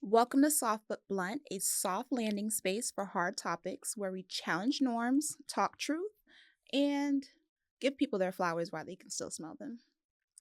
Welcome to Soft But Blunt, a soft landing space for hard topics where we challenge norms, talk truth, and give people their flowers while they can still smell them.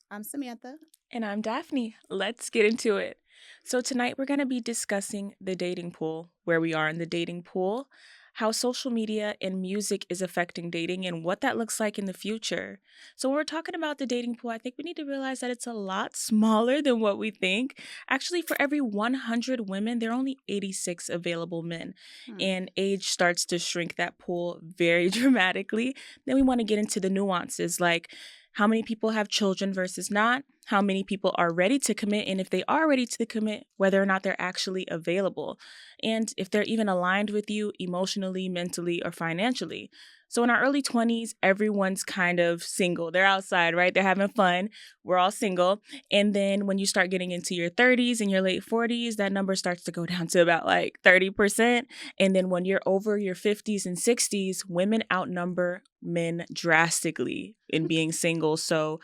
I'm Samantha. And I'm Daphne. Let's get into it. So, tonight we're going to be discussing the dating pool, where we are in the dating pool, how social media and music is affecting dating, and what that looks like in the future. So, when we're talking about the dating pool, I think we need to realize that it's a lot smaller than what we think. Actually, for every 100 women, there are only 86 available men, Hmm. and age starts to shrink that pool very dramatically. Then we want to get into the nuances like how many people have children versus not, how many people are ready to commit, and if they are ready to commit, whether or not they're actually available, and if they're even aligned with you emotionally, mentally, or financially. So in our early 20s, everyone's kind of single. They're outside, right? They're having fun. We're all single. And then when you start getting into your 30s and your late 40s, that number starts to go down to about like 30%. And then when you're over your 50s and 60s, women outnumber men drastically in being single. So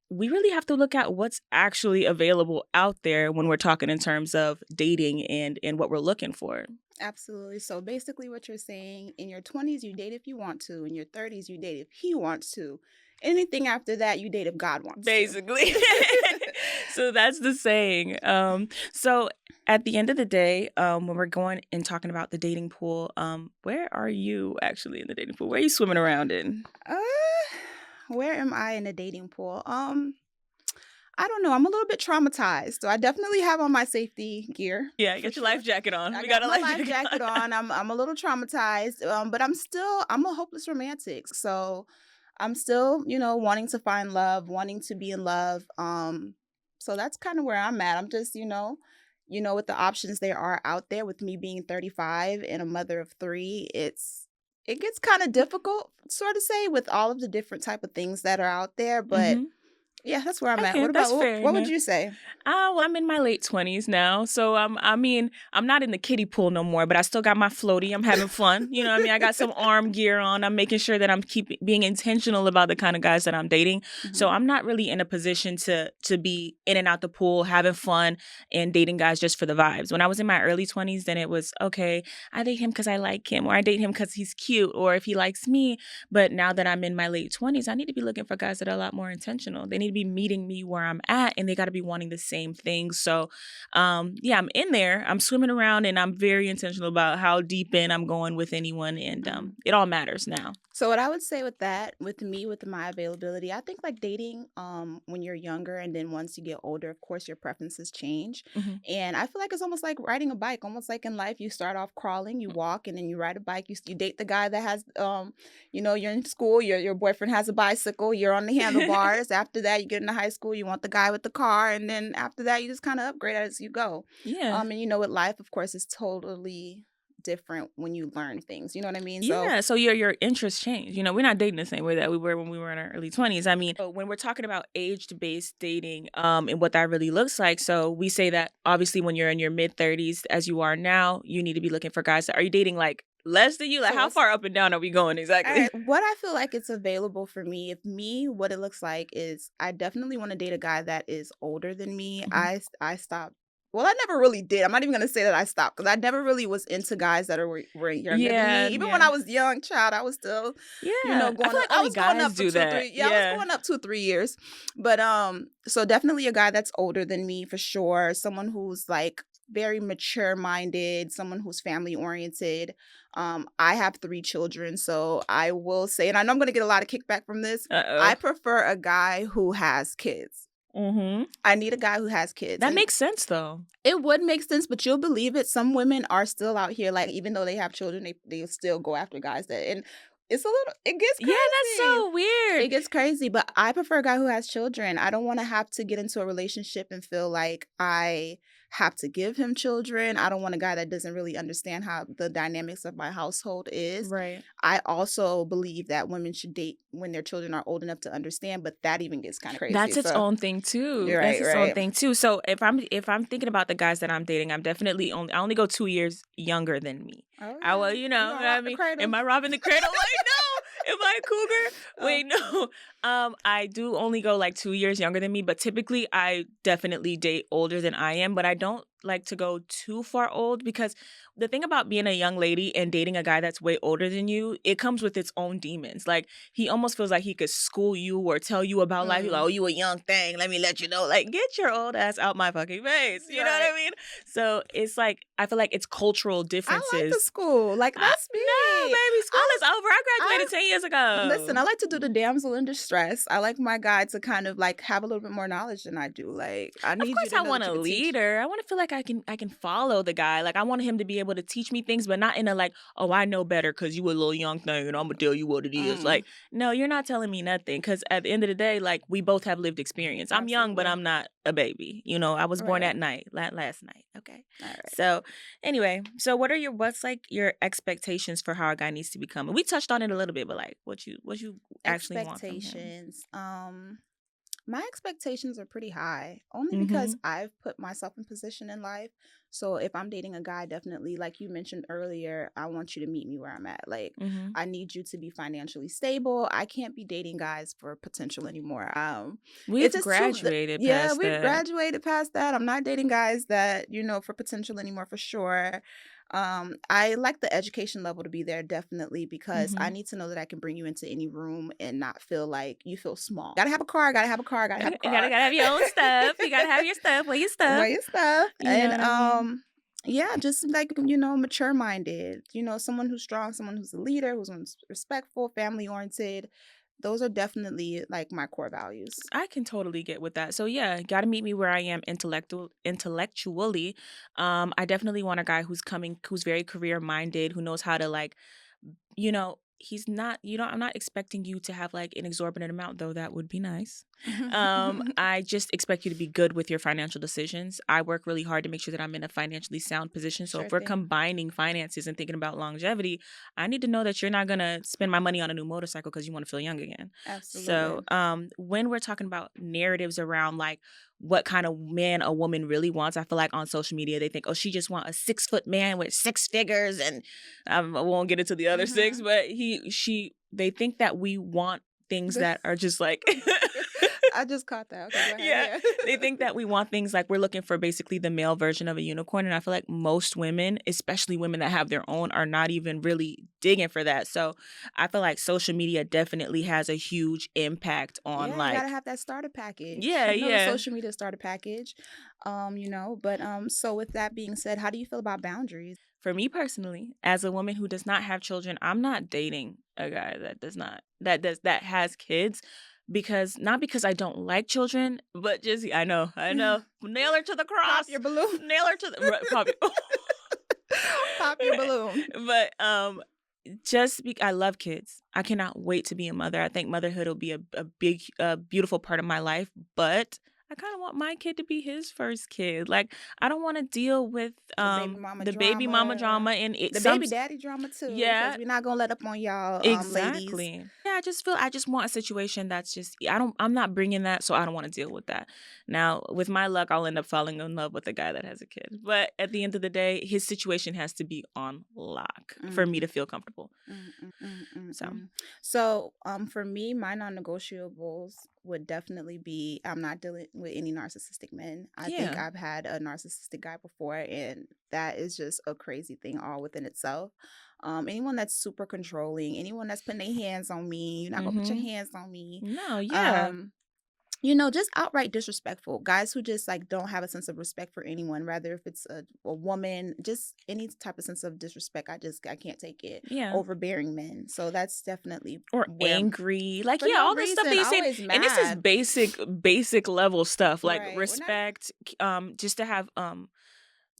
we really have to look at what's actually available out there when we're talking in terms of dating and what we're looking for. Absolutely. So basically, what you're saying in your 20s, you date if you want to. In your 30s, you date if he wants to. Anything after that, you date if God wants to. Basically. So that's the saying. So at the end of the day, when we're going and talking about the dating pool, where are you actually in the dating pool? Where are you swimming around in? uh, where am I in the dating pool? I don't know. I'm a little bit traumatized. So I definitely have on my safety gear Yeah, for get your sure. life jacket on. I We got got a my life life jacket jacket on. on. I'm a little traumatized, but I'm a hopeless romantic. So I'm still, wanting to find love, wanting to be in love. So that's kind of where I'm at. I'm just, with the options there are out there with me being 35 and a mother of three, it gets kind of difficult, sort of say, with all of the different type of things that are out there. But Hmm. yeah, that's where I'm at. Okay, What that's about fair what would enough. you say? Well, I'm in my late 20s now. So I mean, I'm not in the kiddie pool no more, but I still got my floaty. I'm having fun. You know what I mean? I got some arm gear on. I'm making sure that I'm keeping being intentional about the kind of guys that I'm dating. So Mhm. I'm not really in a position to be in and out the pool, having fun and dating guys just for the vibes. When I was in my early 20s, then it was okay, I date him because I like him, or I date him because he's cute, or if he likes me. But now that I'm in my late 20s, I need to be looking for guys that are a lot more intentional. They need to be meeting me where I'm at and they got to be wanting the same things. So, yeah, I'm in there. I'm swimming around and I'm very intentional about how deep in I'm going with anyone. And Mhm. it all matters now. So what I would say with that, with me, with my availability, I think like dating, when you're younger and then once you get older, of course your preferences change. Hmm. And I feel like it's almost like riding a bike, almost like in life, you start off crawling, you walk, and then you ride a bike. You date the guy that has, you're in school, your boyfriend has a bicycle, you're on the handlebars. After that, you get into high school, you want the guy with the car, and then after that, you just kind of upgrade as you go. Yeah. And with life, of course, is totally different when you learn things. You know what I mean? So Yeah, so your interests change. You know, we're not dating the same way that we were when we were in our early 20s. I mean, when we're talking about age-based dating, and what that really looks like, so we say that obviously when you're in your mid 30s, as you are now, you need to be looking for guys that are you dating like less than you? Like so how let's far up and down are we going All exactly? right, what I feel like it's available for me, what it looks like is I definitely want to date a guy that is older than me. Mhm. I stopped. Well, I never really did. I'm not even gonna say that I stopped because I never really was into guys that were younger than me. Yeah, Even when yeah. I was young, child, I was still, Yeah. I going feel up. like I only was going guys up for do two, that. 3. Yeah, I was Yeah. going up 2, 3 years. But so definitely a guy that's older than me for sure. Someone who's like very mature minded, someone who's family oriented. I have 3 children, so I will say, and I know I'm gonna get a lot of kickback from this, I Uh-oh. prefer a guy who has kids. Mhm. I need a guy who has kids, That and makes sense though. it would make sense, but you'll believe it, some women are still out here, like, even though they have children, they still go after guys that, and it gets Yeah, that's crazy. so weird. It gets crazy, but I prefer a guy who has children. I don't wanna have to get into a relationship and feel like I have to give him children. I don't want a guy that doesn't really understand how the dynamics of my household is. Right. I also believe that women should date when their children are old enough to understand, but that even gets kinda crazy, That's its so own thing too. you're That's right, its own right. thing too. So if I'm thinking about the guys that I'm dating, I'm definitely only I only go 2 years younger than me. Oh, I yeah. will, you You know gonna what I rock the mean? Am cradle. I robbing the cradle? Like, no. Am I a cougar? Oh, Wait, no. I do only go like 2 years younger than me, but typically I definitely date older than I am, but I don't like to go too far old, because the thing about being a young lady and dating a guy that's way older than you, it comes with its own demons. Like, he almost feels like he could school you or tell you about life. He's like, Mm, oh, you a young thing. Let me let you know. Like, get your old ass out my fucking face. You know what right. I mean? So it's like, I feel like it's cultural I like the differences. school. Like, that's No, me. baby, school I is over. I I graduated 10 years Listen, ago. I like to do the damsel in distress. I like my guy to kind of like have a little bit more knowledge than I do. Like, I Of need you course, to I know want that you a could teach. leader. I want to feel like I can follow the guy. Like, I want him to be able to teach me things, but not in a like, oh, I know better because you a little young thing and I'm gonna tell you what it is. Mm, Like, no, you're not telling me nothing. Because at the end of the day, like, we both have lived experience. I'm young, but absolutely. I'm not a baby. You know, I was born Right. at night, last night. Okay. All right. So anyway, so what's like your expectations for how a guy needs to become? And we touched on it a little bit, but like, what you actually want from him? Expectations. My expectations are pretty high only because Mm-hmm. I've put myself in position in life. So if I'm dating a guy, definitely, like you mentioned earlier, I want you to meet me where I'm at. Like, Mm-hmm. I need you to be financially stable. I can't be dating guys for potential anymore. It's We've just too, graduated yeah, past we've that. graduated past that. I'm not dating guys that, for potential anymore for sure. I like the education level to be there definitely because I Mm-hmm. need to know that I can bring you into any room and not feel like you feel small. Gotta have a car, gotta have a car, gotta have a You gotta car. have your own stuff. You gotta have your stuff. Where your stuff? Wear your stuff. You know And what I mean? yeah, just like, mature minded, someone who's strong, someone who's a leader, who's respectful, family oriented. Those are definitely like my core values. I can totally get with that. So yeah, gotta meet me where I am intellectually. I definitely want a guy who's very career minded, who knows how to like, he's not, I'm not expecting you to have like an exorbitant amount, though that would be nice. I just expect you to be good with your financial decisions. I work really hard to make sure that I'm in a financially sound position. So Sure if we're thing. combining finances and thinking about longevity, I need to know that you're not gonna spend my money on a new motorcycle because you want to feel young again. So Absolutely. when we're talking about narratives around like what kind of man a woman really wants, I feel like on social media they think, oh, she just want a 6 foot man with 6 figures, and I won't get into the other six, Hmm. but they think that we want things that are just like I just caught that. Okay, go ahead. yeah, Yeah. they think that we want things like we're looking for basically the male version of a unicorn. And I feel like most women, especially women that have their own, are not even really digging for that. So I feel like social media definitely has a huge impact on Yeah, you gotta like, have that starter package. yeah, The yeah. social media starter package. But so with that being said, how do you feel about boundaries? For me personally, as a woman who does not have children, I'm not dating a guy that has kids, because not because I don't like children, but just I know, nail her to the Pop cross, your balloon. nail her to the pop. Pop your balloon. But I love kids. I cannot wait to be a mother. I think motherhood will be a big, beautiful part of my life. But I kind of want my kid to be his first kid. Like, I don't want to deal with The baby mama the baby mama drama. drama and it The some baby daddy drama too, because yeah. we're not gonna let up on y'all, ladies. Exactly. Yeah, I just want a situation that's just I'm not bringing that, so I don't want to deal with that. Now, with my luck, I'll end up falling in love with a guy that has a kid. But at the end of the day, his situation has to be on lock for me Mm, to feel comfortable. So, So, for me, my non-negotiables would definitely be I'm not dealing with any narcissistic men. I think yeah. I've had a narcissistic guy before, and that is just a crazy thing all within itself. Anyone that's super controlling, anyone that's putting their hands on me, you're not gonna put your Mhm. hands on me. No, yeah. Um, just outright disrespectful. Guys who just like don't have a sense of respect for anyone, rather if it's a woman, just any type of sense of disrespect. I can't take it. Yeah. Overbearing men. So that's definitely Or where angry. Like, for yeah, no all this stuff that reason, you said. always And this is mad. basic level stuff, like Right. We're not respect, just to have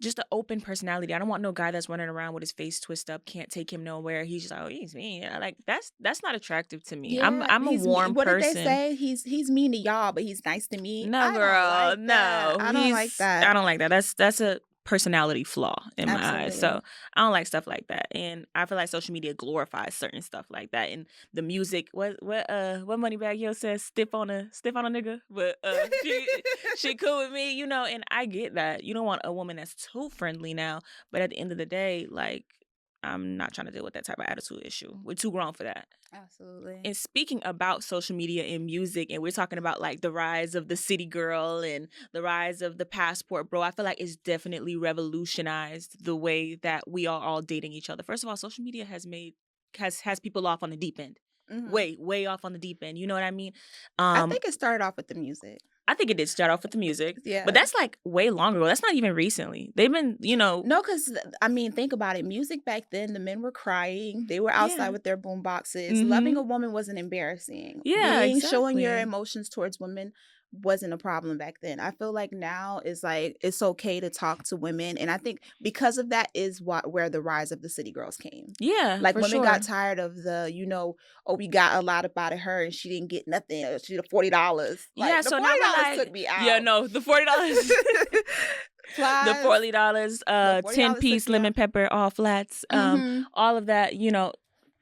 just an open personality. I don't want no guy that's running around with his face twisted up, can't take him nowhere. He's just like, oh, he's mean. Like, that's not attractive to me. I'm Yeah, I'm a he's warm what did they person. say? He's mean to y'all, but he's nice to me. No, I don't girl, like that. no. I don't like I that. don't like that. That's a personality flaw in my eyes. So Absolutely. I don't like stuff like that. And I feel like social media glorifies certain stuff like that. And the music, what Moneybag Yo says, stiff on a nigga. But she cool with me, and I get that. You don't want a woman that's too friendly now. But at the end of the day, like, I'm not trying to deal with that type of attitude issue. We're too grown for that. Absolutely. And speaking about social media and music, and we're talking about like the rise of the city girl and the rise of the passport bro, I feel like it's definitely revolutionized the way that we are all dating each other. First of all, social media has people off on the deep end. Way off on the deep end. You know what I mean? I think it started off with the music. I think it did start off with the music. Yeah. But that's like way longer ago. That's not even recently. They've been, No, because, I mean, think about it. Music back then, the men were crying. They were outside with their boom boxes. Loving a woman wasn't embarrassing. Yeah, Showing your emotions towards women wasn't a problem back then. I feel like now is like it's okay to talk to women, and I think because of that is where the rise of the city girls came. Yeah, like for women sure. got tired of the we got a lot about her and she didn't get nothing. She did $40. Yeah, the so $40 now we're like, took me out. yeah, no, the $40. The $40, 10-piece lemon pepper, all flats, all of that,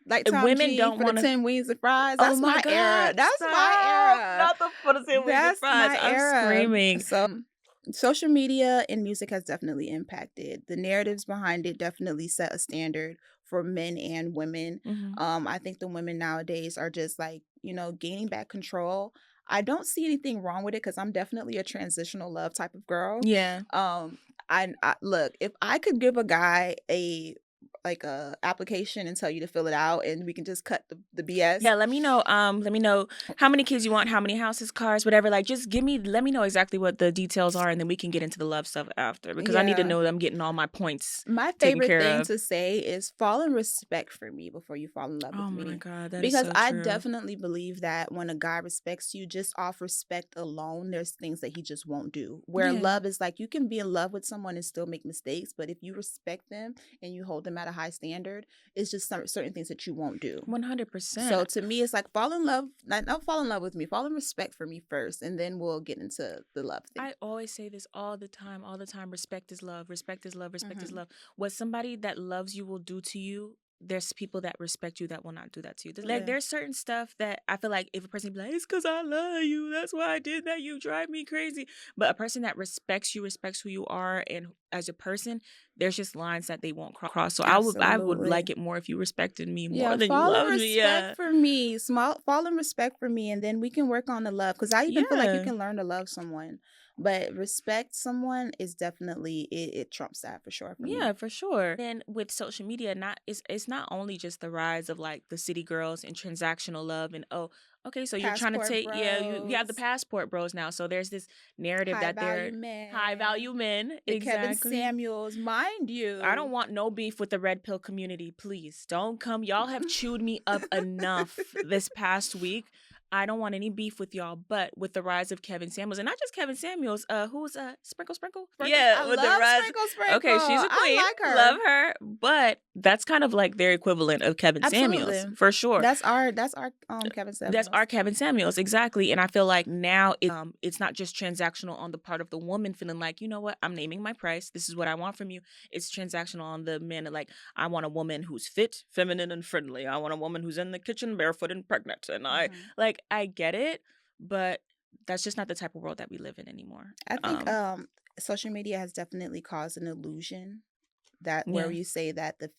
like Tom women G don't for want the 10 wings and fries. That's my era. That's my era. Not the for the 10 wings and fries. I'm screaming. So social media and music has definitely impacted. The narratives behind it definitely set a standard for men and women. I think the women nowadays are just like, gaining back control. I don't see anything wrong with it because I'm definitely a transitional love type of girl. Yeah. I look, if I could give a guy a application and tell you to fill it out and we can just cut the BS. Yeah, let me know how many kids you want, how many houses, cars, whatever. Like just let me know exactly what the details are and then we can get into the love stuff after because I need to know that I'm getting all my points. My favorite thing to say is fall in respect for me before you fall in love with me. Oh my God, that because is so I true. definitely believe that when a guy respects you, just off respect alone, there's things that he just won't do. Where love is like you can be in love with someone and still make mistakes, but if you respect them and you hold them at a high standard, it's just certain things that you won't do. 100%. So to me, it's like fall in love. Not fall in love with me. Fall in respect for me first, and then we'll get into the love thing. I always say this all the time. Respect is love. Respect is love. Respect is love. What somebody that loves you will do to you, there's people that respect you that will not do that to you. Like there's certain stuff that I feel like if a person be like, it's because I love you, that's why I did that, you drive me crazy. But a person that respects you, respects who you are and as a person, there's just lines that they won't cross. So I would like it more if you respected me more than you love me. Yeah, for me. Fall in respect for me, and then we can work on the love. Because I even feel like you can learn to love someone. But respect someone is definitely it trumps that for sure. Yeah, for sure. And with social media, it's not only just the rise of like the city girls and transactional love and okay, so you're trying to take you have the passport bros now. So there's this narrative that they're high value men. Kevin Samuels, mind you. I don't want no beef with the red pill community. Please don't come. Y'all have chewed me up enough this past week. I don't want any beef with y'all, but with the rise of Kevin Samuels, and not just Kevin Samuels, who's Sprinkle? Yeah, I with love the rise. Sprinkle. Okay, she's a queen. I like her. Love her, but that's kind of like their equivalent of Kevin Samuels for sure. That's our Kevin Samuels. That's our Kevin Samuels, exactly. And I feel like now it's not just transactional on the part of the woman feeling like, you know what, I'm naming my price. This is what I want from you. It's transactional on the men. Like, I want a woman who's fit, feminine, and friendly. I want a woman who's in the kitchen barefoot and pregnant. And I get it, but that's just not the type of world that we live in anymore. I think social media has definitely caused an illusion that where you say that the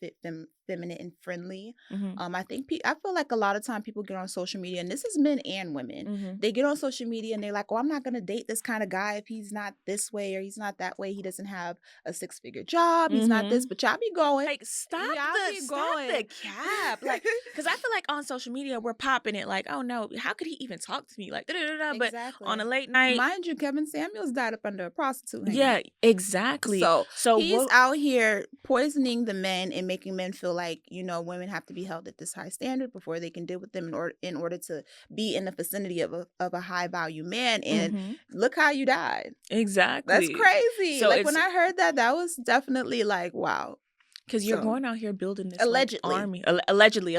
feminine and friendly. I think I feel like a lot of time people get on social media, and this is men and women. They get on social media and they're like, "Oh, I'm not gonna date this kind of guy if he's not this way or he's not that way. He doesn't have a 6-figure job. He's not this." But y'all be going like stop the cap, like because I feel like on social media we're popping it like, oh no, how could he even talk to me like da-da-da-da. But on a late night, mind you, Kevin Samuels died up under a prostitute hand. Yeah, exactly. So he's out here poisoning the men and making men feel like, women have to be held at this high standard before they can deal with them in order to be in the vicinity of a high value man. And look how you died. Exactly. That's crazy. So like when I heard that was definitely like, wow. Because you're going out here building this allegedly army. Allegedly.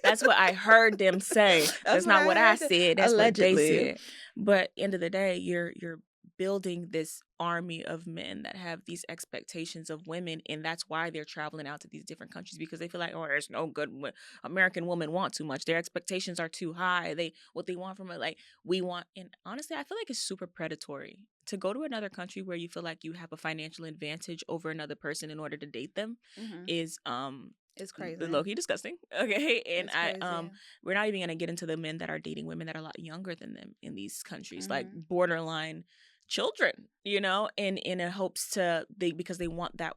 That's what I heard them say. That's not what I said. That's allegedly what they said. But end of the day, you're building this army of men that have these expectations of women, and that's why they're traveling out to these different countries, because they feel like, oh, there's no good American woman want too much. Their expectations are too high. What they want from it, like we want. And honestly, I feel like it's super predatory to go to another country where you feel like you have a financial advantage over another person in order to date them. Mhm. Is It's crazy. low key disgusting. Okay. And It's crazy. we're not even gonna get into the men that are dating women that are a lot younger than them in these countries, like Mhm. borderline children, in a hopes to they because they want that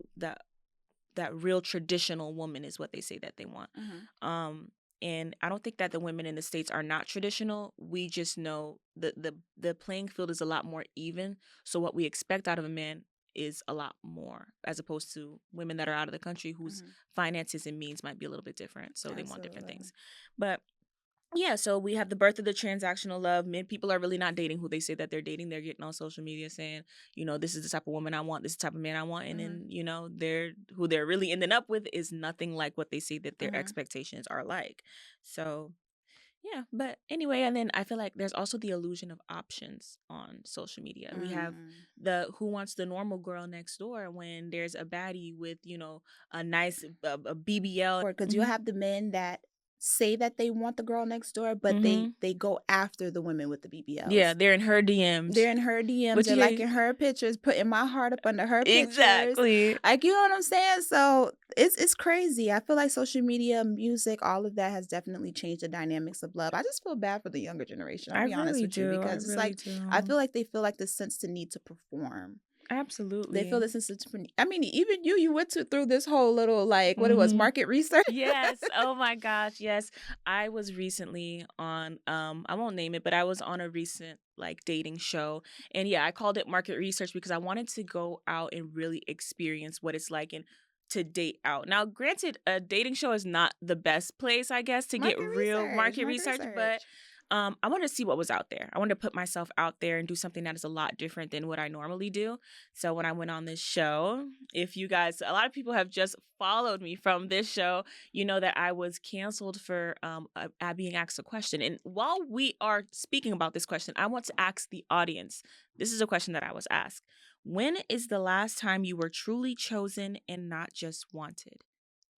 real traditional woman is what they say that they want. Mhm. Um and I don't think that the women in the States are not traditional. We just know the playing field is a lot more even. So what we expect out of a man is a lot more, as opposed to women that are out of the country whose Mhm. finances and means might be a little bit different. So they want different Absolutely. things. But yeah, so we have the birth of the transactional love. Men People are really not dating who they say that they're dating. They're getting on social media saying, this is the type of woman I want, this is the type of man I want, and Mhm. then they're really ending up with is nothing like what they say that their Mhm. expectations are like. So yeah, but anyway, and then I feel like there's also the illusion of options on social media. We have Mm. the who wants the normal girl next door when there's a baddie with a nice a BBL. Because you have the men that say that they want the girl next door, but they Mm-hmm. they go after the women with the Yeah, BBLs. they're in her DMs. They're in her DMs. But They're yeah, liking her pictures, putting my heart up under her pictures. exactly. Like, you know what I'm saying? So it's crazy. I feel like social media, music, all of that has definitely changed the dynamics of love. I just feel bad for the younger generation. I'll I be honest really with you, do. I because it's really like I do. feel like they feel like the sense to need to perform. They feel Absolutely. this is. I mean, even you went through this whole little, like, what it was, Mm-hmm. market research. Yes. Oh my gosh. Yes. I was recently on I won't name it, but I was on a recent like dating show. And yeah, I called it market research because I wanted to go out and really experience what it's like and to date out. Now, granted, a dating show is not the best place, I guess, to get Market real research. market Market research, but research. I wanted to see what was out there. I wanted to put myself out there and do something that is a lot different than what I normally do. So when I went on this show, if you guys, a lot of people have just followed me from this show, you know that I was canceled for being asked a question. And while we are speaking about this question, I want to ask the audience. This is a question that I was asked. When is the last time you were truly chosen and not just wanted?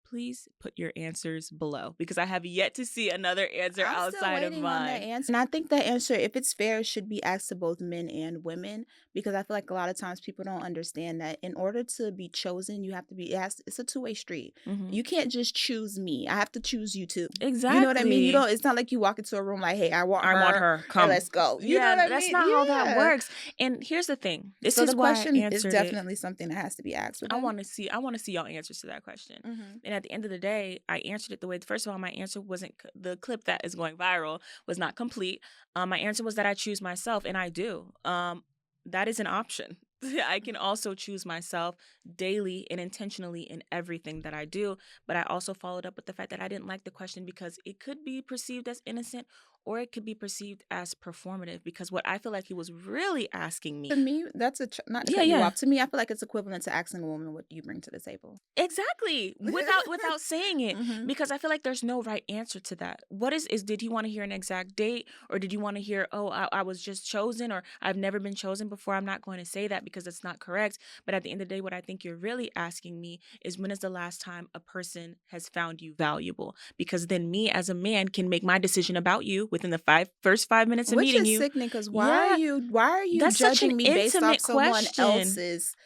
Please put your answers below because I have yet to see another answer I'm still outside of waiting on that mine. answer. And I think that answer, if it's fair, should be asked to both men and women, because I feel like a lot of times people don't understand that in order to be chosen, you have to be it's a two-way street. Hmm. You can't just choose me. I have to choose you too. You know what I mean? Exactly. It's not like you walk into a room like, hey, I want I want her her. and Come. let's go. You know Yeah, what I that's mean? not how that Yeah. works. And here's the thing. This So is the why I question is answered it. definitely something that has to be asked with I them. want to see. I want to see y'all answers to that question. Mm-hmm. And at the end of the day, I answered it the way. First of all, my answer wasn't the clip that is going viral was not complete. My answer was that I choose myself, and I do. That is an option. I can also choose myself daily and intentionally in everything that I do. But I also followed up with the fact that I didn't like the question because it could be perceived as innocent or it could be perceived as performative. Because what I feel like he was really asking me. To me, that's not to Yeah, cut you yeah. off. To me, I feel like it's equivalent to asking a woman, what do you bring to the table? Exactly. Without saying it. Mm-hmm. Because I feel like there's no right answer to that. What is did you want to hear an exact date? Or did you want to hear, oh, I was just chosen or I've never been chosen before? I'm not going to say that because it's not correct. But at the end of the day, what I think you're really asking me is when is the last time a person has found you valuable? Because then me as a man can make my decision about you within the first 5 minutes of Which meeting is you. sickening, because Yeah, why are you that's such an judging me based off intimate someone question. else's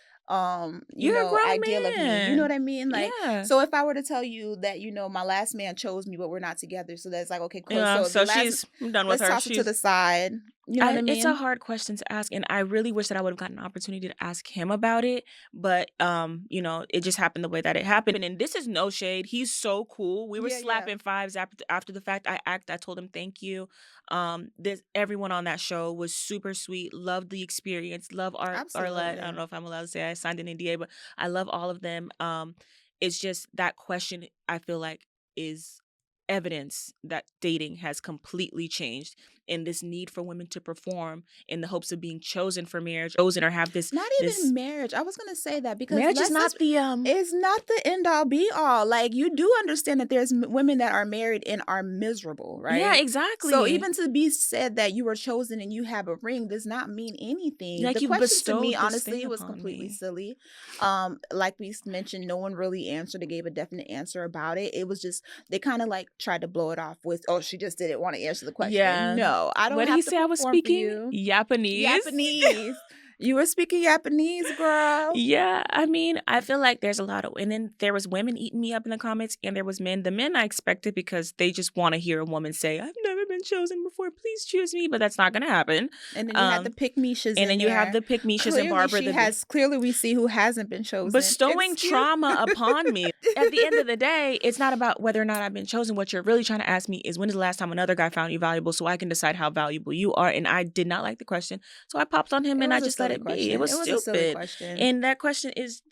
You're a grown ideal of me? You know what man. I mean? Like, Yeah. so if I were to tell you that, my last man chose me, but we're not together, so that's like, okay, cool. Yeah, So so I'm done with let's her. toss it to the side. You know what I It's a mean? hard question to ask, and I really wish that I would have gotten an opportunity to ask him about it. But it just happened the way that it happened. And this is no shade. He's so cool. We were Yeah, yeah. slapping fives after the fact. I told him thank you. This everyone on that show was super sweet. Loved the experience. Love Arlette. I don't Absolutely. know if I'm allowed to say I signed an NDA, but I love all of them. It's just that question. I feel like is evidence that dating has completely changed, and this need for women to perform in the hopes of being chosen for marriage, chosen or have this Not this even marriage. I was gonna say that because marriage is let's not just the it's not the end all be all. Like you do understand that there's women that are married and are miserable, yeah, right? So exactly. even to be said that you were chosen and you have a ring does not mean anything. Like The you've question to me, bestowed this thing honestly, was upon completely me. silly. Like we mentioned, no one really answered or gave a definite answer about it. It was just they kind of like tried to blow it off with, "Oh, she just didn't want to answer the question." Yeah. No, I What don't did he have to say I was perform for speaking? you. Japanese? Japanese. You were speaking Japanese, girl. Yeah, I mean, I feel like there's a lot of, and then there was women eating me up in the comments, and there was men. The men I expected because they just want to hear a woman say, "I've never been chosen before. Please choose me," but that's not gonna happen. And then you had the Um, pick Mishas and in then you have there. the pick Mishas and Clearly, Barbara she the has. Clearly, we see who hasn't been chosen. bestowing Excuse. trauma upon me. At the end of the day, it's not about whether or not I've been chosen. What you're really trying to ask me is when is the last time another guy found you valuable so I can decide how valuable you are. And I did not like the question. So I popped on him It and I was a just let silly it be. It question. was It was a silly stupid. question. And that question is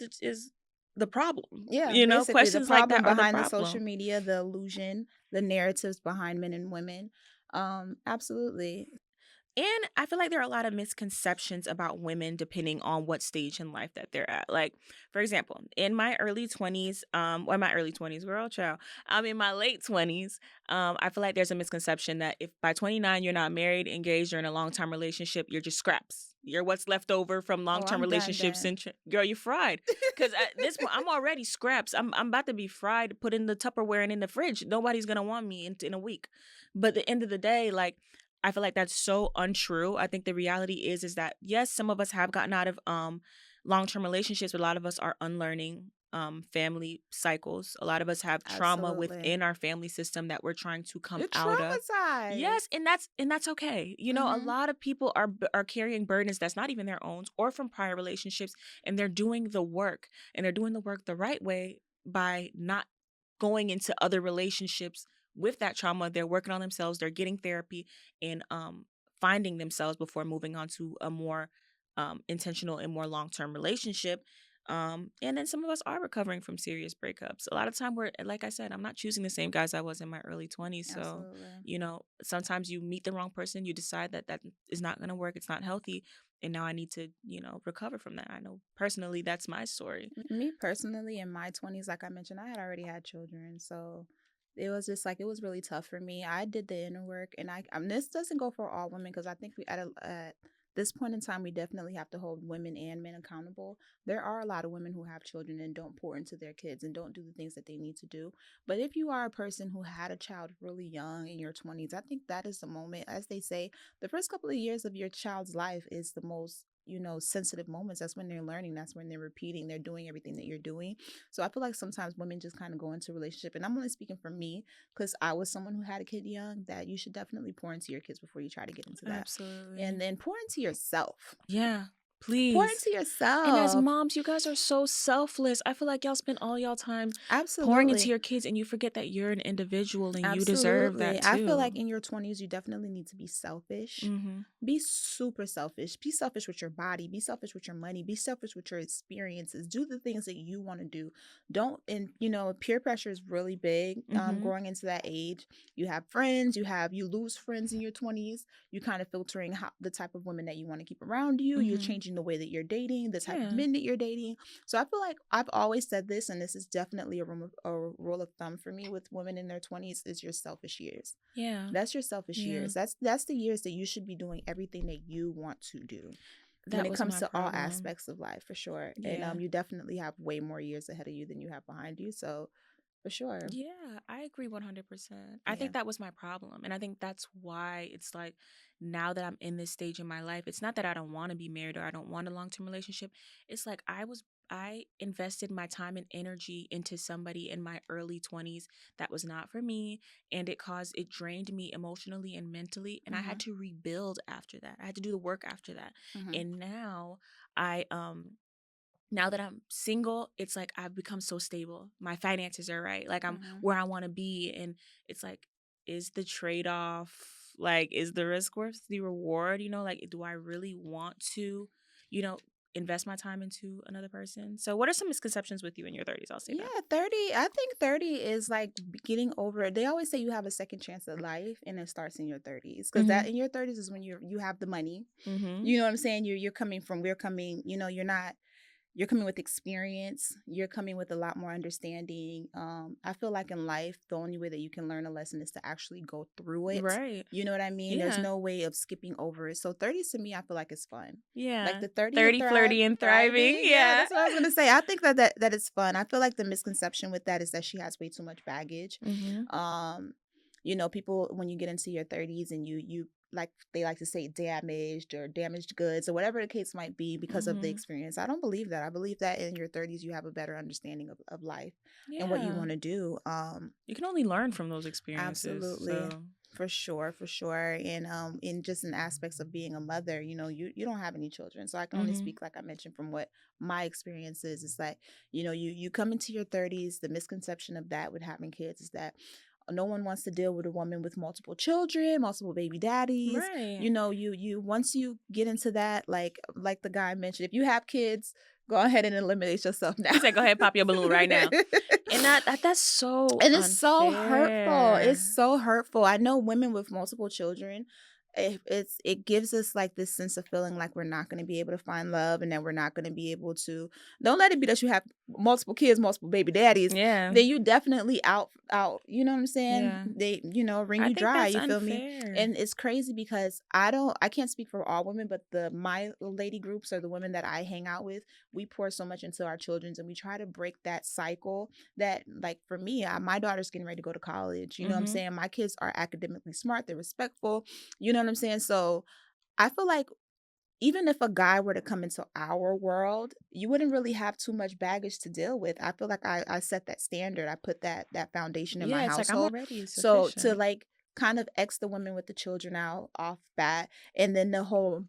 the problem. Yeah, You know, basically the questions like problem that are the behind the social problem. media, the illusion, the narratives behind men and women. Absolutely. And I feel like there are a lot of misconceptions about women depending on what stage in life that they're at. Like, for example, in my early 20s, or my early 20s, we're all child. I'm in my late 20s. I feel like there's a misconception that if by 29 you're not married, engaged, or in a long-term relationship, you're just scraps. You're what's left over from Oh, long-term I'm done, relationships, done. and girl, you're fried. Because at this point, I'm already scraps. I'm about to be fried, put in the Tupperware and in the fridge. Nobody's gonna want me in a week. But at the end of the day, like I feel like that's so untrue. I think the reality is that yes, some of us have gotten out of long-term relationships, but a lot of us are unlearning family cycles. A lot of us have trauma Absolutely. within our family system that we're trying to come You're out of. Yes, traumatized. and that's okay. You know, a Mm-hmm. lot of people are carrying burdens that's not even their own or from prior relationships, and they're doing the work, and they're doing the work the right way by not going into other relationships with that trauma. They're working on themselves, they're getting therapy, and finding themselves before moving on to a more intentional and more long-term relationship. And then some of us are recovering from serious breakups. A lot of time we're, like I said, I'm not choosing the same guys I was in my early 20s. So, Absolutely. you know, sometimes you meet the wrong person, you decide that that is not going to work, it's not healthy, and now I need to, you know, recover from that. I know personally that's my story. Me personally, in my 20s, like I mentioned, I had already had children. So it was just like, it was really tough for me. I did the inner work, and this doesn't go for all women because I think at this point in time, we definitely have to hold women and men accountable. There are a lot of women who have children and don't pour into their kids and don't do the things that they need to do. But if you are a person who had a child really young in your 20s, I think that is the moment, as they say, the first couple of years of your child's life is the most, sensitive moments. That's when they're learning, that's when they're repeating, they're doing everything that you're doing. So I feel like sometimes women just kind of go into a relationship, and I'm only speaking for me because I was someone who had a kid young, that you should definitely pour into your kids before you try to get into that. And Absolutely. then pour into yourself. Yeah, Pour please. into And as yourself. moms, you guys are so selfless. I feel like y'all spend all y'all time pouring into Absolutely. your kids and you forget that you're an individual and you deserve Absolutely. that I feel too. like in your 20s, you definitely need to be selfish. Mhm. Be super selfish. Be selfish with your body. Be selfish with your money. Be selfish with your experiences. Do the things that you want to do. Don't, and peer pressure is really big Mhm. growing into that age. You have friends, you lose friends in your 20s. You kind of filtering the type of women that you want to keep around you. You're Mhm. changing the way that you're dating, the type of Yeah. men that you're dating. So I feel like I've always said this, and this is definitely a rule of thumb for me with women in their 20s, is your selfish years. Yeah. That's your selfish Yeah. years. That's the years that you should be doing everything that you want to do when That it was comes my to all problem. aspects of life, for sure. And Yeah. you definitely have way more years ahead of you than you have behind you. So for sure. Yeah, I agree 100%. I Yeah. think that was my problem. And I think that's why it's like now that I'm in this stage in my life, it's not that I don't want to be married or I don't want a long term relationship. It's like I invested my time and energy into somebody in my early 20s that was not for me. And it drained me emotionally and mentally. And I Mm-hmm. had to rebuild after that. I had to do the work after that. Mm-hmm. And now that I'm single, it's like I've become so stable. My finances are right. Like I'm Mm-hmm. where I want to be. And it's like, is the trade off, like, is the risk worth the reward? You know, like, do I really want to, you know, invest my time into another person. So what are some misconceptions with you in your 30s? I'll say Yeah, that. 30. I think 30 is like getting over. They always say you have a second chance at life and it starts in your 30s because Mm-hmm. that in your 30s is when you have the money. Mm-hmm. You know what I'm saying? You're coming from we're coming, you're not you're coming with experience. You're coming with a lot more understanding. I feel like in life, the only way that you can learn a lesson is to actually go through it. Right. You know what I mean? There's Yeah. no way of skipping over it. So 30s to me, I feel like it's fun. Like Yeah. the 30 and 30, flirty, and thriving. thriving. Yeah, Yeah. that's what I was gonna say. I think that is fun. I feel like the misconception with that is that she has way too much baggage. Mm-hmm. People when you get into your 30s and you like they like to say damaged or damaged goods or whatever the case might be because of the Mm-hmm. experience. I don't believe that. I believe that in your 30s you have a better understanding of life and what you Yeah. want to do. You can only learn from those experiences. Absolutely. So For sure, for sure. And in just in aspects of being a mother, you don't have any children. So I can only mm-hmm. speak like I mentioned from what my experience is. It's like, you come into your 30s, the misconception of that with having kids is that no one wants to deal with a woman with multiple children, multiple baby daddies. Right. You once you get into that, like the guy mentioned, if you have kids, go ahead and eliminate yourself now. He said, "Go ahead, pop your balloon right now." And that's so And it's so hurtful. unfair. It's so hurtful. I know women with multiple children. It gives us like this sense of feeling like we're not going to be able to find love, and that we're not going to be able to. Don't let it be that you have multiple kids, multiple baby daddies. Yeah. Then you definitely out. You know what I'm saying? Yeah. They wring I you think dry. that's You feel me? unfair. And it's crazy because I can't speak for all women, but my lady groups or the women that I hang out with, we pour so much into our children's, and we try to break that cycle. That, like, for me, my daughter's getting ready to go to college. You know what I'm mm-hmm. saying? My kids are academically smart. They're respectful. You know what I'm saying? So I feel like even if a guy were to come into our world, you wouldn't really have too much baggage to deal with. I feel like I set that standard. I put that foundation in my Yeah, it's like I'm household. already So to sufficient. like kind of X the women with the children out off bat, and then the whole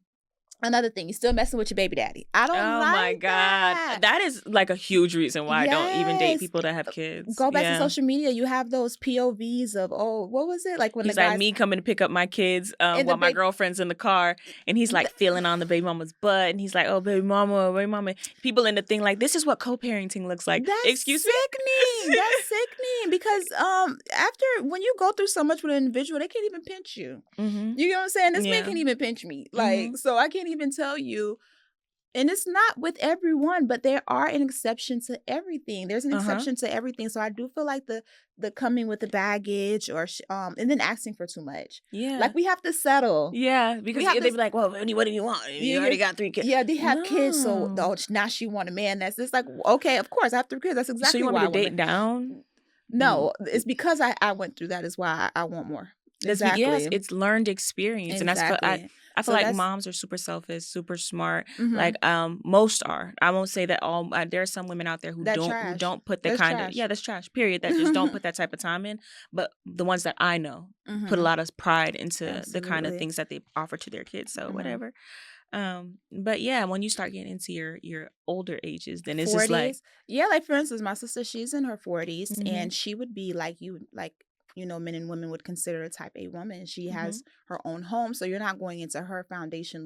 another thing, you still messing with your baby daddy. I don't Oh my like God. that. That is like a huge reason why I don't even date Yes. people that have kids. Go back to Yeah. social media. You have those POVs of, oh, what was it? Like when He's the like guys me coming to pick up my kids and the while my big girlfriend's in the car, and he's like feeling on the baby mama's butt, and he's like, "Oh, baby mama." People in the thing like, this is what co-parenting looks like. that's Excuse me? sickening. That's sickening because after when you go through so much with an individual, they can't even pinch you. mm-hmm. You know what I'm saying? This man Yeah. can't even pinch me. Mm-hmm. Like, so I can't even tell you. And it's not with everyone, but there are an exception to everything. There's an exception to everything. So I do feel like the coming with the baggage or and then asking for too much. Yeah. Like we have to settle. Yeah, because have they'd to be like, "Well, what do you want? You already got 3 kids." Yeah, they have kids, so No. now she want a man. That's it's like, okay, of course I have 3 kids. That's So exactly you want why me I to want date down? No, it's because I went through that is why I want more. Yes, Exactly. it's learned experience, and that's Exactly. I feel So like that's moms are super selfish, super smart. Mhm. Like most are. I won't say that all. There are some women out there who That don't trash. put the That's kind of trash. that's trash. Period. That just don't put that type of time in. But the ones that I know put a Mhm. lot of pride into the kind of Absolutely. things that they offer to their kids. So Mhm. whatever. But yeah, when you start getting into your older ages, then it's just like 40s. Yeah, like for instance, my sister, she's in her 40s Mhm. and she would be like men and women would consider a type A woman. She has her own home. So you're not going into her foundation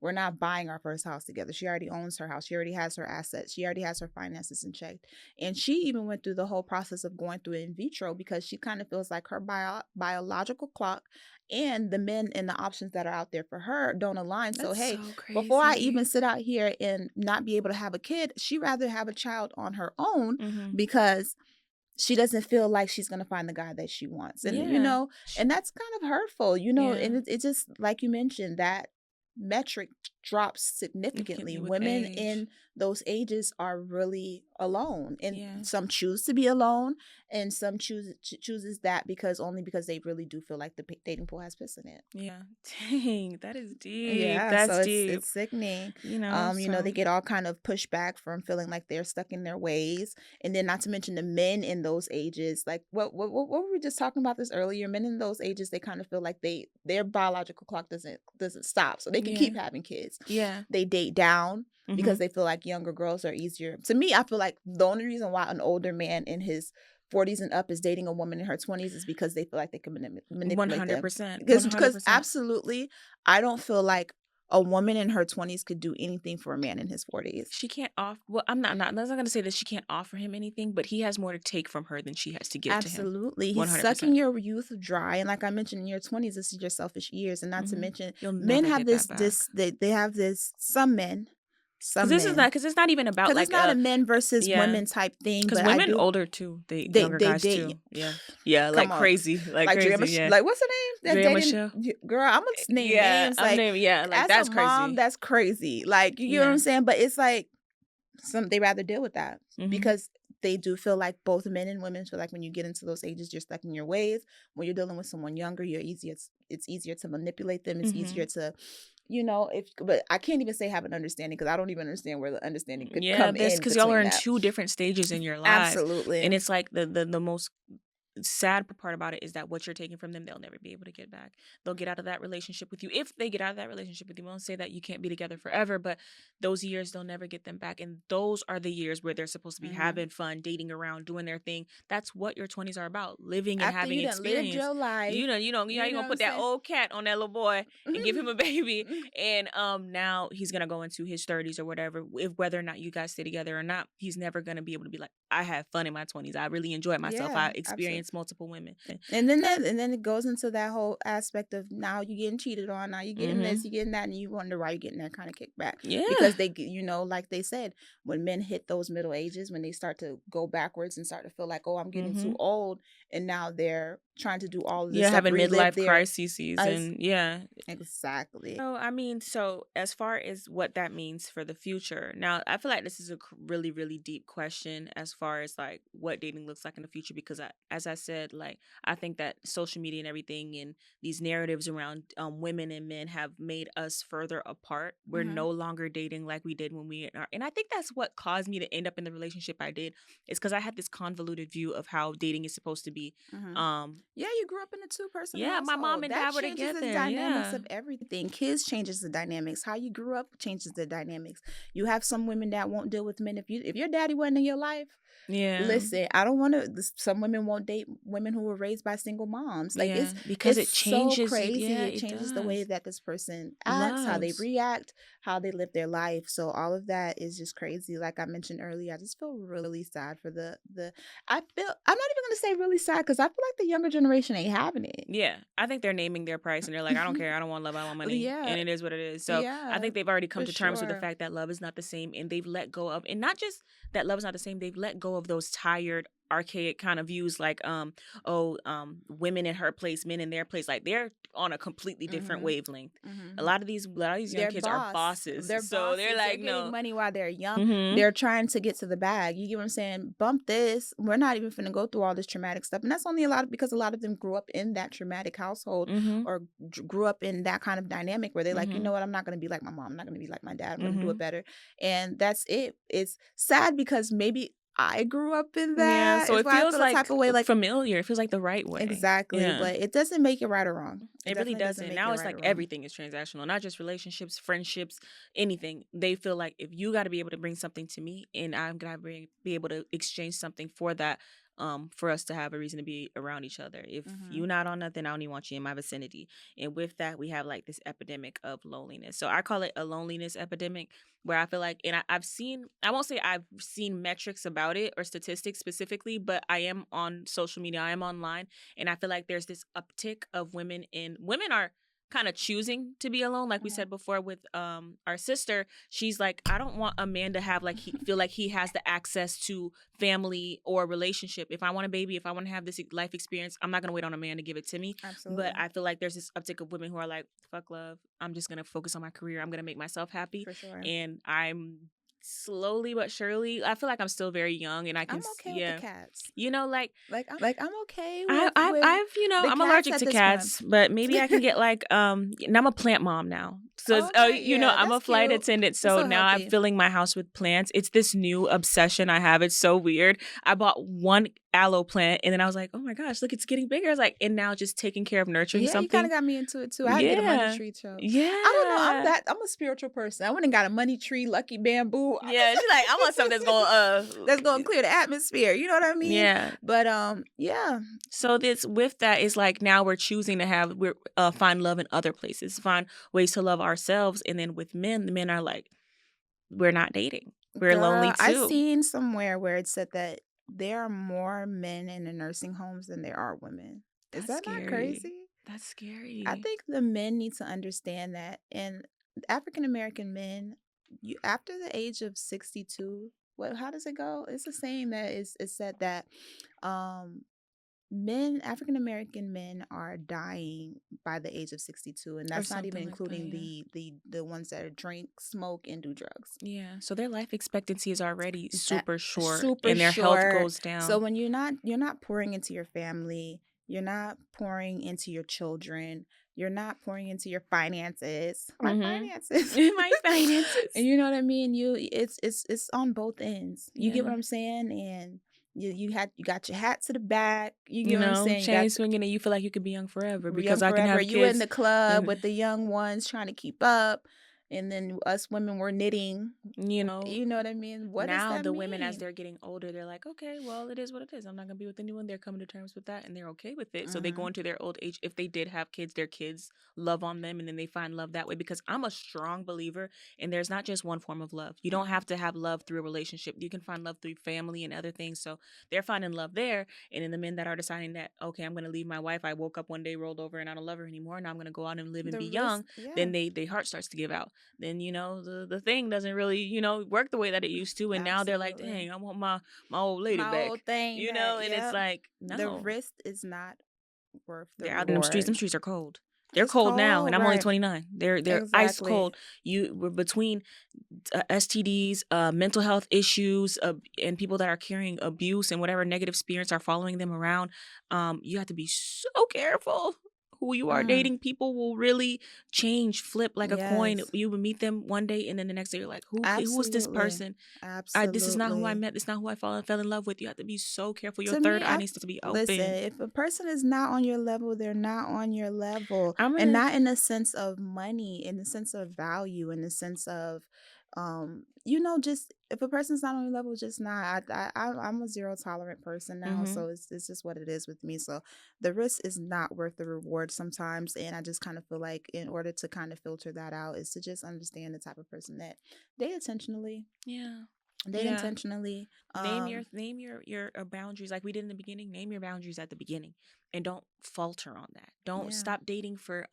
we're not buying our first house together. She already owns her house. She already has her assets. She already has her finances in check. And she even went through the whole process of going through it in vitro because she kind of feels like her biological clock and the men and the options that are out there for her don't align. So, that's hey, so crazy. before I even sit out here and not be able to have a kid, she'd rather have a child on her own because she doesn't feel like she's going to find the guy that she wants. And, and that's kind of hurtful, and it just, like you mentioned, that metric drops significantly. with Women age. in those ages are really alone, and Yeah. some choose to be alone, and some chooses that because they really do feel like the dating pool has piss in it. Yeah. Dang, that is deep. Yeah, That's so deep. it's sickening. So They get all kind of pushback from feeling like they're stuck in their ways, and then not to mention the men in those ages. Like what were we just talking about this earlier? Men in those ages, they kind of feel like their biological clock doesn't stop, so they can keep having kids. Yeah. They date down because they feel like younger girls are easier. To me, I feel like the only reason why an older man in his 40s and up is dating a woman in her 20s is because they feel like they can manipulate them. 100%. Because absolutely, I don't feel like a woman in her 20s could do anything for a man in his 40s. She can't offer. Well, I'm not going to say that she can't offer him anything, but he has more to take from her than she has to give to him. Absolutely. He's 100%. sucking your youth dry. And like I mentioned, in your 20s, this is your selfish years. And not to Mhm. mention, You'll men never have get that this, they have this, some men, Because this is not. Because it's not even about because like it's not a men versus yeah. women type thing. Because But I women do, older too, they younger guys date. too. Yeah, like Come on. crazy, like Drea crazy. Yeah, like what's her name? That's Drea dating Michelle. girl. I'm gonna name Yeah, names. I'm Like naming. Yeah, like as that's a crazy. mom, that's crazy. Like you know what I'm saying? But it's like they rather deal with that Mhm. because they do feel like both men and women feel like when you get into those ages, you're stuck in your ways. When you're dealing with someone younger, it's easier to manipulate them. It's easier to, but I can't even say have an understanding because I don't even understand where the understanding could come in. Because y'all are in between that. 2 different stages in your lives. Absolutely. And it's like the most sad part about it is that what you're taking from them, they'll never be able to get back. They'll get out of that relationship with you. If they get out of that relationship with you, we won't say that you can't be together forever, but those years, they'll never get them back. And those are the years where they're supposed to be having fun, dating around, doing their thing. That's what your 20s are about, living and After having you done experience. lived your life, You gonna put that old cat on that little boy and give him a baby. And now he's gonna go into his 30s or whatever. Whether or not you guys stay together or not, he's never gonna be able to be like, I had fun in my 20s. I really enjoyed myself. Yeah, I experienced multiple women. And then it goes into that whole aspect of now you're getting cheated on, now you're getting this, you're getting that, and you wonder why you're getting that kind of kickback. Yeah. Because they, like they said, when men hit those middle ages, when they start to go backwards and start to feel like, oh, I'm getting too old, and now they're trying to do all of this stuff, having midlife their crises and exactly. So as far as what that means for the future, now I feel like this is a really, really deep question as far as like what dating looks like in the future, because as I said, like I think that social media and everything and these narratives around women and men have made us further apart. We're no longer dating like we did when we are, and I think that's what caused me to end up in the relationship I did, is because I had this convoluted view of how dating is supposed to be. Yeah, you grew up in a 2-person household. My mom and dad were changes together. the dynamics of everything. Kids changes the dynamics. How you grew up changes the dynamics. You have some women that won't deal with men. If your daddy wasn't in your life, listen, I don't want to. Some women won't date women who were raised by single moms. Like it's because it changes. So crazy. It changes the way that this person acts, how they react, how they live their life. So all of that is just crazy. Like I mentioned earlier, I just feel really sad for the. I'm not even gonna say really sad because I feel like the younger generation ain't having it. Yeah, I think they're naming their price and they're like, I don't care, I don't want love, I want money. Yeah. And it is what it is. So I think they've already come to terms with the fact that love is not the same, and they've let go of, and not just that love is not the same, they've let go of those tired, archaic kind of views like women in her place, men in their place. Like they're on a completely different wavelength. A lot of these young kids are bosses. They're like, they're no, getting money while they're young. They're trying to get to the bag. You get what I'm saying? Bump this. We're not even finna go through all this traumatic stuff. And that's only because a lot of them grew up in that traumatic household or grew up in that kind of dynamic where they're like, you know what, I'm not gonna be like my mom, I'm not gonna be like my dad, I'm gonna do it better. And that's it. It's sad because maybe I grew up in that. Yeah, so it feels like type of way, like familiar. It feels like the right way. Exactly. Yeah. But it doesn't make it right or wrong. It really doesn't. Now it's like everything is transactional, not just relationships, friendships, anything. They feel like if you got to be able to bring something to me and I'm going to be able to exchange something for that, for us to have a reason to be around each other. If you're not on nothing, I don't even want you in my vicinity. And with that, we have like this epidemic of loneliness. So I call it a loneliness epidemic, where I feel like, and I won't say I've seen metrics about it or statistics specifically, but I am on social media, I am online, and I feel like there's this uptick of women are kind of choosing to be alone. Like we said before with our sister, she's like, I don't want a man to have like feel like he has the access to family or relationship. If I want a baby, if I want to have this life experience, I'm not gonna wait on a man to give it to me. Absolutely. But I feel like there's this uptick of women who are like, fuck love, I'm just gonna focus on my career, I'm gonna make myself happy. For sure. And I'm slowly but surely, I feel like I'm still very young, and I'm okay with the cats. You know, like I'm okay with I'm allergic to cats, but maybe I can get like and I'm a plant mom now. So I'm a flight attendant, so now I'm filling my house with plants. It's this new obsession I have. It's so weird. I bought one aloe plant, and then I was like, oh my gosh, look, it's getting bigger. I was like, and now just taking care of nurturing Yeah, you kind something. of got me into it too. I had to get a money Yeah. tree too. Yeah. I don't know. I'm a spiritual person. I went and got a money tree, lucky bamboo. Yeah, she's like, I want something that's gonna clear the atmosphere. You know what I mean? Yeah. But yeah. So this with that is like now we're choosing to find love in other places, find ways to love ourselves, and then with men, the men are like, we're not dating. We're lonely Girl, I too. seen somewhere where it said that there are more men in the nursing homes than there are women. Is That's that not scary. crazy? That's scary. I think the men need to understand that, and African American men, you after the age of 62, how does it go? It's a saying that it's said that um African American men are dying by the age of 62, and Or that's not even something like that, including yeah. the ones that drink, smoke, and do drugs. Yeah. So their life expectancy is already That super short, super and their health short. goes down. So when you're not pouring into your family, you're not pouring into your children, you're not pouring into your finances. My finances. My finances. And you know what I mean? It's on both ends. You get what Yeah. I'm saying? And you got your hat to the back. You get You what I'm know, saying? You chain got swinging, and you feel like you could be young forever young because I can forever. have You in kids. the club with the young ones trying to keep up, and then us women were knitting. You know, You know what I mean? What does now that the mean? women, as they're getting older, they're like, okay, well, it is what it is. I'm not gonna be with anyone. They're coming to terms with that, and they're okay with it. So they go into their old age. If they did have kids, their kids love on them, and then they find love that way. Because I'm a strong believer, and there's not just one form of love. You don't have to have love through a relationship. You can find love through family and other things. So they're finding love there, and then the men that are deciding that, okay, I'm gonna leave my wife. I woke up one day, rolled over, and I don't love her anymore. Now I'm gonna go out and live and be young. Then their heart starts to give out. Then the thing doesn't really work the way that it used to, and now they're like, dang, I want my old lady back, old thing back. and it's like, no, the risk is not worth the they're reward. out in them streets. Them streets are cold. They're cold now, and I'm only 29. They're ice cold. We're between STDs, mental health issues, and people that are carrying abuse and whatever negative spirits are following them around. You have to be so careful who you are dating. People will really flip like a coin. You would meet them one day, and then the next day you're like, who is this person? This is not who I met. This is not who I fell in love with. You have to be so careful. Your third eye needs to be open. Listen, if a person is not on your level, they're not on your level. And not in the sense of money, in the sense of value, in the sense of just if a person's not on your level, just not. I'm a zero tolerant person now, so it's just what it is with me. So the risk is not worth the reward sometimes, and I just kind of feel like in order to kind of filter that out is to just understand the type of person that date intentionally. Intentionally. Name your boundaries, like we did in the beginning. Name your boundaries at the beginning, and don't falter on that. Don't stop dating for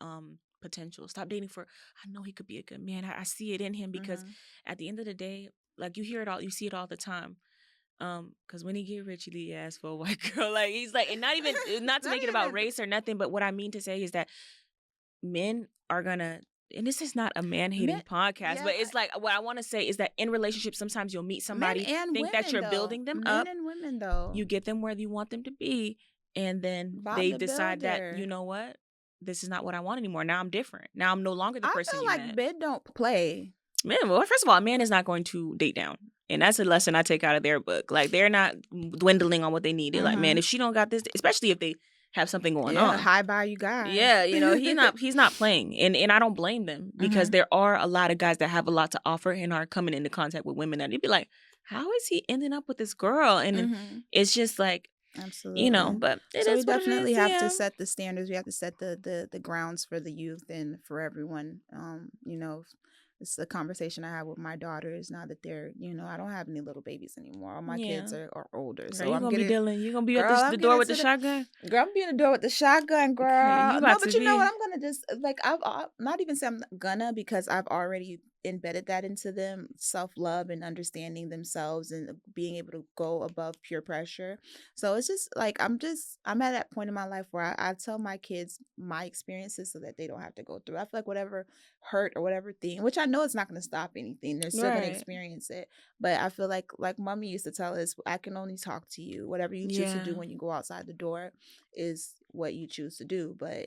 potential. Stop dating for, I know he could be a good man. I see it in him, because at the end of the day, like you hear it all, you see it all the time. Because when he get rich, he ask for a white girl. Like he's like, and not to make it about race or nothing, but what I mean to say is that men are gonna, and this is not a man-hating podcast, but it's like what I want to say is that in relationships, sometimes you'll meet somebody, think that you're building them up. Men and women, though. You get them where you want them to be, and then they decide that, you know what? This is not what I want anymore. Now I'm different. Now I'm no longer the person you met. I feel like men don't play. Man, well, first of all, a man is not going to date down. And that's a lesson I take out of their book. Like, they're not dwindling on what they need. They're like, man, if she don't got this, especially if they have something going on. High value guy. Yeah, he's not playing. And I don't blame them, because there are a lot of guys that have a lot to offer and are coming into contact with women, and you'd be like, how is he ending up with this girl? And it's just like, absolutely, but we definitely have to set the standards. We have to set the grounds for the youth and for everyone. It's a conversation I have with my daughters now that they're, I don't have any little babies anymore. All my kids are older. Girl, so you're gonna be at the door with the shotgun? Girl, I'm be in the door with the shotgun, girl. No, but you know what? I'm gonna just I've not even say I'm gonna, because I've already embedded that into them, self-love and understanding themselves and being able to go above peer pressure. So it's just like I'm at that point in my life where I tell my kids my experiences so that they don't have to go through. I feel like whatever hurt or whatever thing, which I know it's not going to stop anything, they're still going to experience it, but I feel like mommy used to tell us, I can only talk to you. Whatever you choose to do when you go outside the door is what you choose to do. But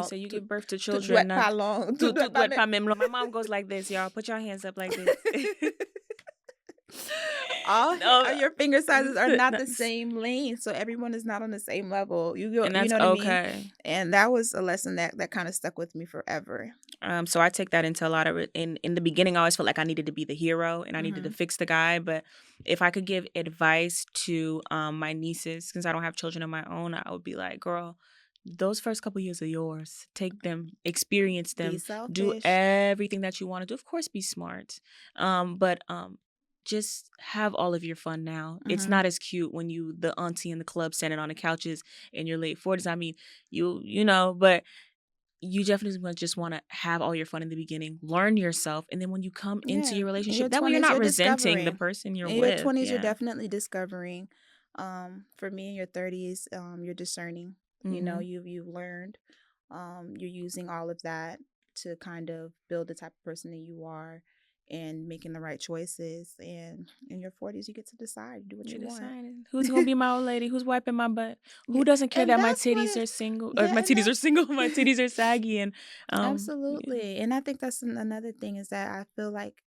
so you give birth to children. My mom goes like this, y'all. Put your hands up like this. No, your finger sizes are not the that's- same length, so everyone is not on the same level. You go, and you that's know what I mean? okay. And that was a lesson that kind of stuck with me forever. So I take that into a lot of it. In the beginning, I always felt like I needed to be the hero and I needed to Hmm. fix the guy. But if I could give advice to my nieces, since I don't have children of my own, I would be like, girl, those first couple years are yours. Take them, experience Be them, do selfish. everything that you want to do. Of course, be smart, but just have all of your fun now. It's Hmm. not as cute when you the auntie in the club standing on the couches in your late 40s. I mean, you know, but you definitely just want to have all your fun in the beginning, learn yourself, and then when you come into Yeah, your in your relationship, that way you're 20s, not you're resenting the discovering. person you're In your with. 20s, you're Yeah. definitely discovering. For me, in your 30s, you're discerning. You know, Mhm. you've learned. You're using all of that to kind of build the type of person that you are, and making the right choices. And in your 40s, you get to decide, do what You you want. decided who's gonna be my old lady, who's wiping my butt, who Yeah, doesn't care and that my that's what titties it. are single or Yeah, my and titties are that's single, my titties are saggy, and yeah. absolutely. And I think that's another thing is that I feel like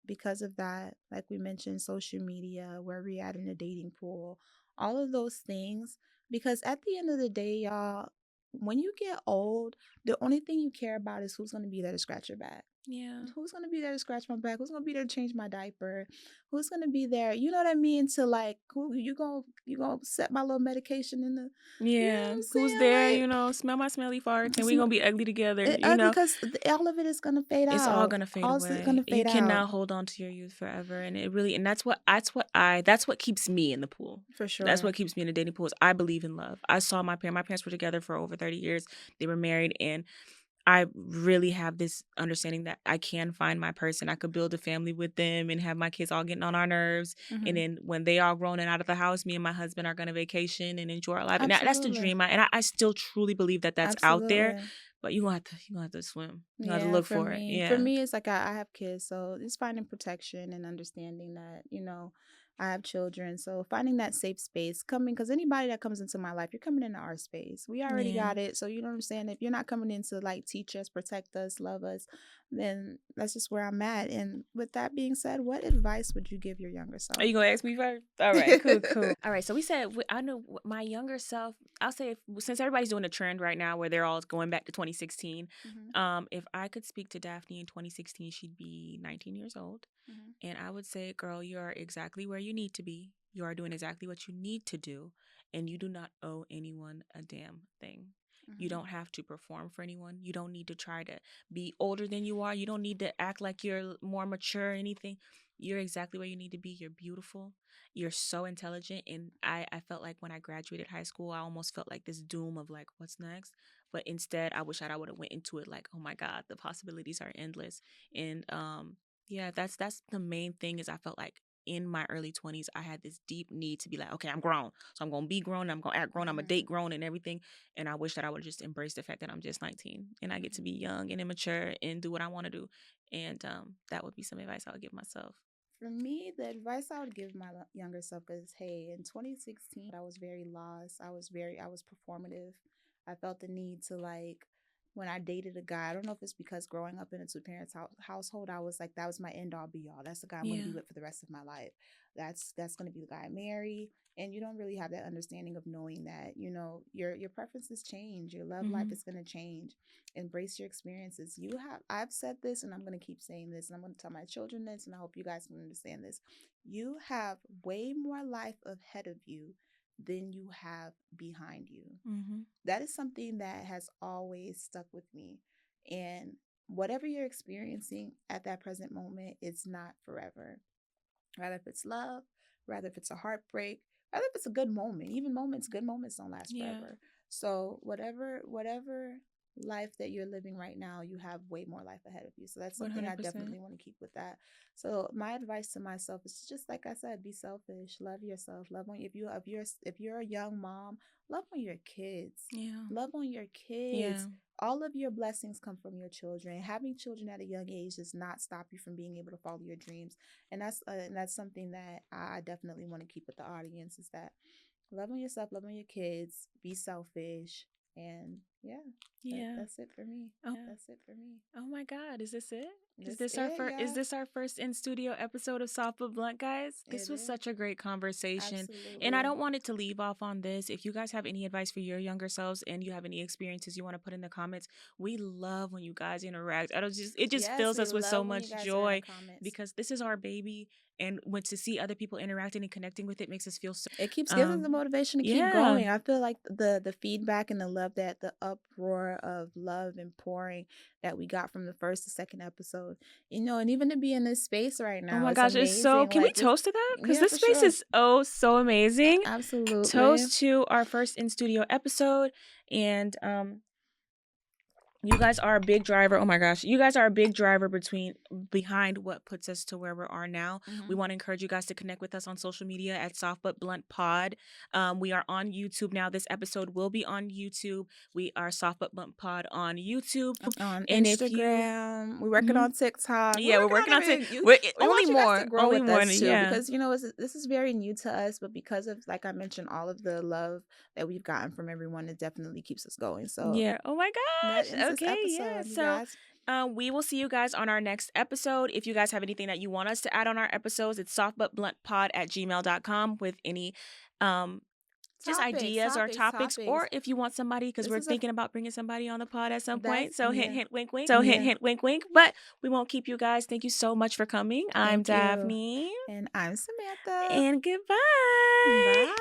because of that, like we mentioned, social media, where we at in the dating pool, all of those things, because at the end of the day, y'all, when you get old, the only thing you care about is who's going to be there to scratch your back. Yeah. Who's gonna be there to scratch my back? Who's gonna be there to change my diaper? Who's gonna be there? You know what I mean? To like, who you gonna set my little medication in the, you know what Yeah. I'm Who's saying? there, Like, smell my smelly farts and we some, gonna be ugly together, it ugly because all of it is gonna fade It's all out. gonna fade All's away. gonna You fade out cannot hold on to your youth forever, and it really and that's what keeps me in the pool. for That's sure. what keeps me in the dating pool. Is I believe in love. I saw my parents were together for over 30 years. They were married, and I really have this understanding that I can find my person. I could build a family with them and have my kids all getting on our nerves. And Hmm. then when they all grown and out of the house, me and my husband are going to vacation and enjoy our life. And that's the Absolutely, dream. I still truly believe that that's out there, absolutely. but you gonna have to swim. You gonna have to Yeah, look for it. for Yeah. me, it's like I have kids, so it's finding protection and understanding that, I have children. So finding that safe space, coming, because anybody that comes into my life, you're coming into our space. We already Yeah. got it. So you know what I'm saying? If you're not coming in to like teach us, protect us, love us, then that's just where I'm at. And with that being said, what advice would you give your younger Are self? you gonna ask me first? All right, cool, cool. All right, so we said I know my younger self. I'll say since everybody's doing a trend right now where they're all going back to 2016, Hmm. if I could speak to Daphne in 2016, she'd be 19 years old, Hmm. and I would say, "Girl, you are exactly where you need to be. You are doing exactly what you need to do, and you do not owe anyone a damn thing." You Hmm. don't have to perform for anyone. You don't need to try to be older than you are. You don't need to act like you're more mature or anything. You're exactly where you need to be. You're beautiful. You're so intelligent. And I felt like when I graduated high school, I almost felt like this doom of like, what's next? But instead, I wish I would have went into it like, oh my God, the possibilities are endless. And yeah, that's the main thing is I felt like in my early 20s, I had this deep need to be like, okay, I'm grown. So I'm going to be grown. I'm going to act grown. I'm going to Hmm. date grown and everything. And I wish that I would just embrace the fact that I'm just 19 and I get to be Hmm. young and immature and do what I want to do. And that would be some advice I would give myself. For me, the advice I would give my younger self is, hey, in 2016, I was very lost. I was performative. I felt the need to like, when I dated a guy, I don't know if it's because growing up in a two parents household, I was like, that was my end all be all. That's the guy I'm going to be Yeah. with for the rest of my life. That's going to be the guy I marry. And you don't really have that understanding of knowing that, your preferences change, your love life Hmm. is going to change. Embrace your experiences. I've said this and I'm going to keep saying this and I'm going to tell my children this and I hope you guys can understand this. You have way more life ahead of you than you have behind you. Hmm. That is something that has always stuck with me. And whatever you're experiencing at that present moment, it's not forever. Rather if it's love, rather if it's a heartbreak, rather if it's a good moment. Even good moments don't last Yeah. forever. So whatever life that you're living right now, you have way more life ahead of you. So that's something I 100%. definitely want to keep with that. So my advice to myself is just like I said, be selfish, love yourself, love on if you're a young mom, love on your kids. Yeah. Love on your Yeah. kids. All of your blessings come from your children. Having children at a young age does not stop you from being able to follow your dreams, and that's something that I definitely want to keep with the audience is that love on yourself, love on your kids, be selfish, and yeah, Yeah. that's it for me. Oh, That's it for me. oh my God, is this it? Is That's this our it, first? Is yeah. this our first in studio episode of Soft but Blunt, guys? This It was is. such a great conversation, and I Absolutely. don't want it to leave off on this. If you guys have any advice for your younger selves, and you have any experiences you want to put in the comments, we love when you guys interact. I don't just It just Yes, fills we us with so love when you much guys are in the joy comments. because this is our baby, and when to see other people interacting and connecting with it makes us feel so. It keeps giving us the motivation to keep Yeah. going. I feel like the feedback and the love, that the uproar of love and pouring that we got from the first to second episode, and even to be in this space right now, Oh my it's gosh, it's so. amazing. Can we Like, toast to that? Because yeah, this for space sure. is so amazing. Absolutely. Toast to our first in studio episode, and you guys are a big driver. Oh my gosh, you guys are a big driver behind what puts us to where we are now. We want to encourage you guys to connect with us on social media at Soft But Blunt Pod. We are on YouTube now. This episode will be on YouTube. We are Soft But Blunt Pod on YouTube, On and Instagram, we're working on TikTok. Yeah, we're working on everything. it. We Only want you guys more, to grow only with more, us too, yeah. because this is very new to us. But because of, like I mentioned, all of the love that we've gotten from everyone, it definitely keeps us going. So Yeah. Oh my that gosh. ends this Okay. Yeah. episode, you So, guys. we will see you guys on our next episode. If you guys have anything that you want us to add on our episodes, it's softbutbluntpod@gmail.com with any just ideas or topics, or if you want somebody, because we're thinking about bringing somebody on the pod at some point. So hint, hint, wink, wink. So hint, hint, wink, wink. But we won't keep you guys. Thank you so much for coming. I'm Thank you. Daphne. And I'm Samantha. And goodbye. Bye.